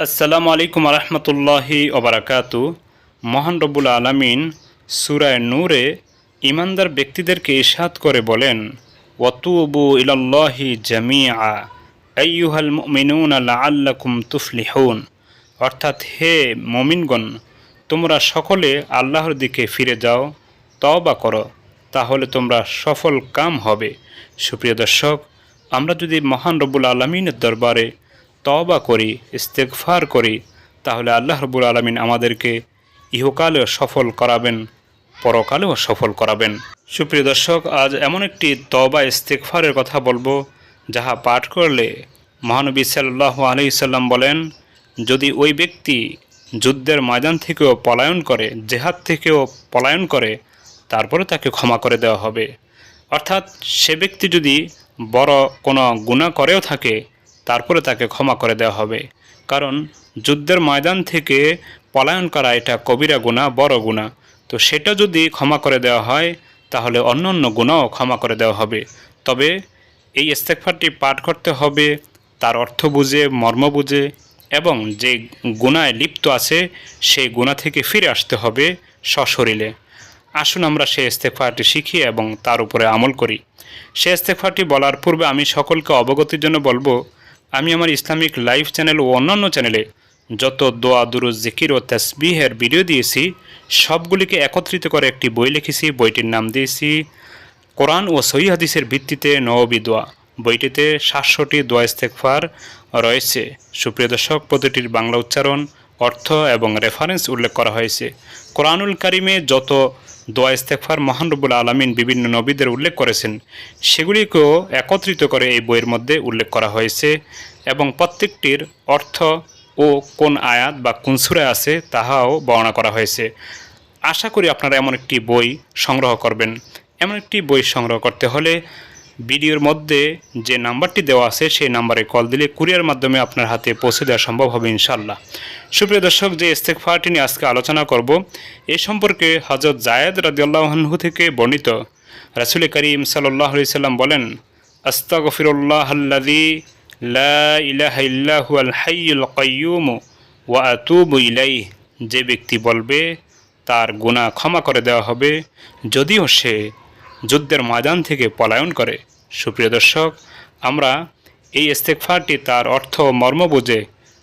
আসসালামু আলাইকুম রহমতুল্লাহি ওবারাকাতু। মহান রব্বুল আলামিন সূরায়ে নূরে ঈমানদার ব্যক্তিদেরকে ইরশাদ করে বলেন, ওয়াতুবু ইলাল্লাহি জামিআ আইয়ুহাল মুমিনুনা লাআল্লাকুম তুফলিহুন। অর্থাৎ হে মুমিনগণ, তোমরা সকলে আল্লাহর দিকে ফিরে যাও, তওবা করো, তাহলে তোমরা সফল কাম হবে। সুপ্রিয় দর্শক, আমরা যদি মহান রব্বুল আলামিনের দরবারে তওবা করি, ইস্তেগফার করি, তাহলে আল্লাহ রাব্বুল আলামিন আমাদেরকে ইহকালেও সফল করাবেন, পরকালেও সফল করাবেন। সুপ্রিয় দর্শক, আজ এমন একটি তওবা ইস্তেগফারের কথা বলবো, যাহা পাঠ করলে মহানবী সাল্লাল্লাহু আলাইহি সাল্লাম বলেন, যদি ওই ব্যক্তি যুদ্ধের ময়দান থেকেও পলায়ন করে, জেহাদ থেকেও পলায়ন করে, তারপরে তাকে ক্ষমা করে দেওয়া হবে। অর্থাৎ সে ব্যক্তি যদি বড় কোনো গুনাহ করেও থাকে, তারপরে তাকে ক্ষমা করে দেওয়া হবে। কারণ যুদ্ধের ময়দান থেকে পলায়ন করা এটা কবিরা গুনাহ, বড় গুনাহ। তো সেটা যদি ক্ষমা করে দেওয়া হয়, তাহলে অন্য অন্য গুনাহও ক্ষমা করে দেওয়া হবে। তবে এই ইস্তেগফারটি পাঠ করতে হবে তার অর্থ বুঝে, মর্ম বুঝে, এবং যে গুনায় লিপ্ত আছে সেই গুনাহ থেকে ফিরে আসতে হবে সশরীরে। আসুন আমরা সেই ইস্তেগফারটি শিখি এবং তার উপরে আমল করি। সেই ইস্তেগফারটি বলার পূর্বে আমি সকলকে অবগতির জন্য বলবো, আমি আমার ইসলামিক লাইভ চ্যানেল ও অন্যান্য চ্যানেলে যত দোয়া, দুরূদ, জিকির ও তাসবিহের ভিডিও দিয়েছি, সবগুলিকে একত্রিত করে একটি বই লিখেছি। বইটির নাম দিয়েছি কোরআন ও সহিহ হাদিসের ভিত্তিতে নববী দোয়া। বইটিতে 700টি দোয়া ইস্তেগফার রয়েছে। সুপ্রিয় দর্শক, প্রতিটির বাংলা উচ্চারণ, অর্থ এবং রেফারেন্স উল্লেখ করা হয়েছে। কোরআনুল কারিমে যত দোয়া ইস্তেগফার মহান রব্বুল আলামিন বিভিন্ন নবীদের উল্লেখ করেছেন, সেগুলিকেও একত্রিত করে এই বইয়ের মধ্যে উল্লেখ করা হয়েছে এবং প্রত্যেকটির অর্থ ও কোন আয়াত বা কোন সূরায় আছে তাহাও বর্ণনা করা হয়েছে। আশা করি আপনারা এমন একটি বই সংগ্রহ করবেন। এমন একটি বই সংগ্রহ করতে হলে ভিডিওর মধ্যে যে নাম্বারটি দেওয়া আছে সেই নাম্বারে কল দিলে কুরিয়ার মাধ্যমে আপনার হাতে পৌঁছে দেওয়া সম্ভব হবে ইনশাআল্লাহ। সুপ্রিয় দর্শক, যে ইস্তেগফারটি নিয়ে আজকে আলোচনা করব, এ সম্পর্কে হযরত যায়েদ রাদিয়াল্লাহু আনহু থেকে বর্ণিত। রাসূল করিম সাল্লাল্লাহু আলাইহি সাল্লাম বলেন, আস্তাগফিরুল্লাহাল্লাযী লা ইলাহা ইল্লা হুয়াল হাইয়ুল কাইয়্যুম ওয়া আতুবু ইলাইহি। যে ব্যক্তি বলবে, তার গুনাহ ক্ষমা করে দেওয়া হবে, যদিও সে যুদ্ধের ময়দান থেকে পলায়ন করে। সুপ্রিয় দর্শক, আমরা এই ইস্তেগফারটি তার অর্থ মর্ম বুঝে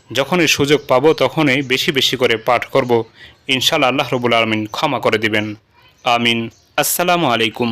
যখনই সুযোগ পাবো তখনই বেশি বেশি করে পাঠ করব। ইনশাআল্লাহ আল্লাহ রাব্বুল আলামিন ক্ষমা করে দিবেন। আমিন। আসসালামু আলাইকুম।